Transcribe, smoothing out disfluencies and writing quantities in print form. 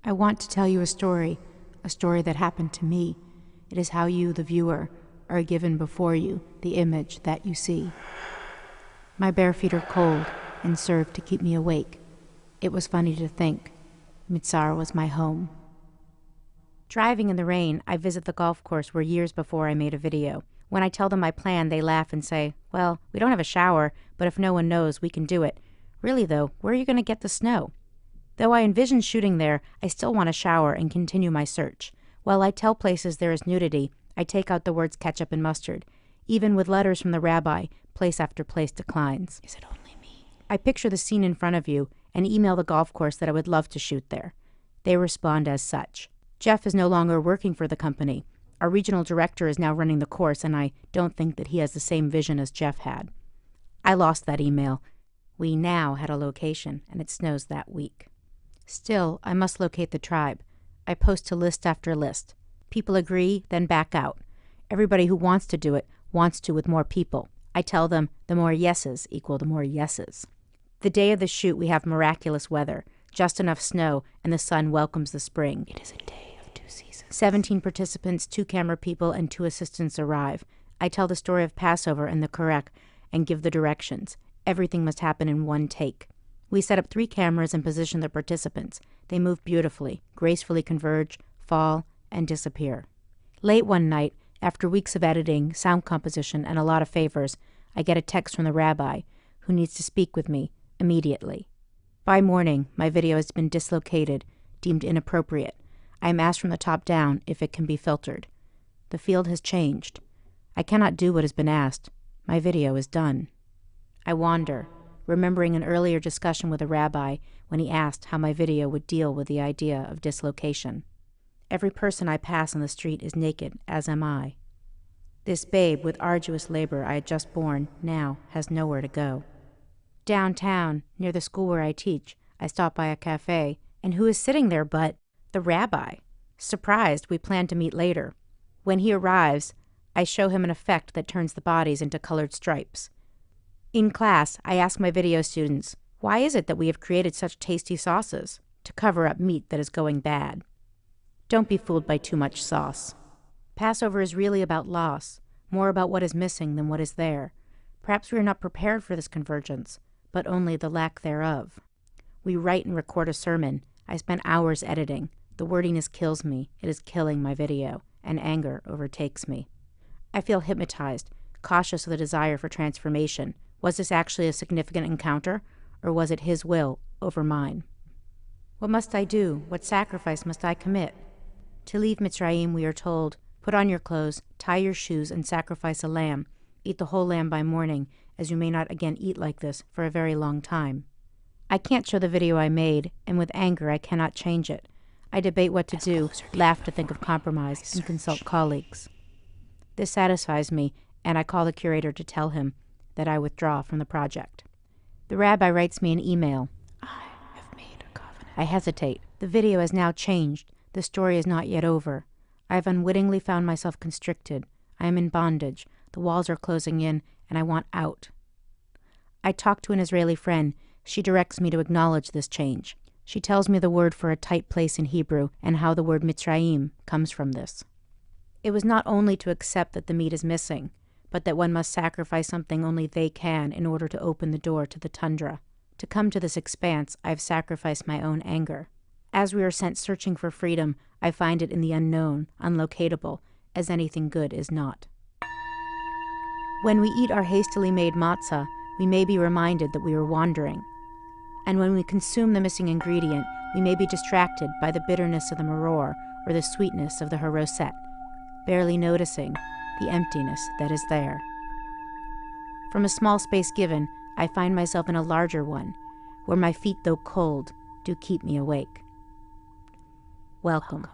I want to tell you a story that happened to me. It is how you, the viewer, are given before you the image that you see. My bare feet are cold and serve to keep me awake. It was funny to think Mitzar was my home. Driving in the rain, I visit the golf course where years before I made a video. When I tell them my plan, they laugh and say, well, we don't have a shower, but if no one knows, we can do it. Really though, where are you going to get the snow? Though I envision shooting there, I still want a shower and continue my search. While I tell places there is nudity, I take out the words ketchup and mustard. Even with letters from the rabbi, place after place declines. Is it only me? I picture the scene in front of you and email the golf course that I would love to shoot there. They respond as such. Jeff is no longer working for the company. Our regional director is now running the course, and I don't think that he has the same vision as Jeff had. I lost that email. We now had a location, and it snows that week. Still, I must locate the tribe. I post to list after list. People agree, then back out. Everybody who wants to do it wants to with more people. I tell them the more yeses equal the more yeses. The day of the shoot, we have miraculous weather, just enough snow, and the sun welcomes the spring. It is a day of 2 seasons. 17 participants, 2 camera people, and 2 assistants arrive. I tell the story of Passover and the Korech and give the directions. Everything must happen in one take. We set up 3 cameras and position the participants. They move beautifully, gracefully converge, fall, and disappear. Late one night, after weeks of editing, sound composition, and a lot of favors, I get a text from the rabbi, who needs to speak with me immediately. By morning, my video has been dislocated, deemed inappropriate. I am asked from the top down if it can be filtered. The field has changed. I cannot do what has been asked. My video is done. I wander, remembering an earlier discussion with a rabbi when he asked how my video would deal with the idea of dislocation. Every person I pass on the street is naked, as am I. This babe with arduous labor I had just born now has nowhere to go. Downtown, near the school where I teach, I stop by a cafe, and who is sitting there but the rabbi? Surprised, we plan to meet later. When he arrives, I show him an effect that turns the bodies into colored stripes. In class, I ask my video students, why is it that we have created such tasty sauces to cover up meat that is going bad? Don't be fooled by too much sauce. Passover is really about loss, more about what is missing than what is there. Perhaps we are not prepared for this convergence, but only the lack thereof. We write and record a sermon. I spent hours editing. The wordiness kills me. It is killing my video, and anger overtakes me. I feel hypnotized, cautious of the desire for transformation. Was this actually a significant encounter, or was it his will over mine? What must I do? What sacrifice must I commit? To leave Mitzrayim, we are told, put on your clothes, tie your shoes, and sacrifice a lamb. Eat the whole lamb by morning, as you may not again eat like this for a very long time. I can't show the video I made, and with anger I cannot change it. I debate what to do, laugh to think of compromise, and consult colleagues. This satisfies me, and I call the curator to tell him that I withdraw from the project. The rabbi writes me an email. I have made a covenant. I hesitate. The video has now changed. The story is not yet over. I have unwittingly found myself constricted. I am in bondage. The walls are closing in, and I want out. I talk to an Israeli friend. She directs me to acknowledge this change. She tells me the word for a tight place in Hebrew and how the word Mitzrayim comes from this. It was not only to accept that the meat is missing, but that one must sacrifice something only they can in order to open the door to the tundra. To come to this expanse, I have sacrificed my own anger. As we are sent searching for freedom, I find it in the unknown, unlocatable, as anything good is not. When we eat our hastily made matzah, we may be reminded that we are wandering. And when we consume the missing ingredient, we may be distracted by the bitterness of the maror or the sweetness of the haroset, barely noticing the emptiness that is there. From a small space given, I find myself in a larger one, where my feet, though cold, do keep me awake. Welcome.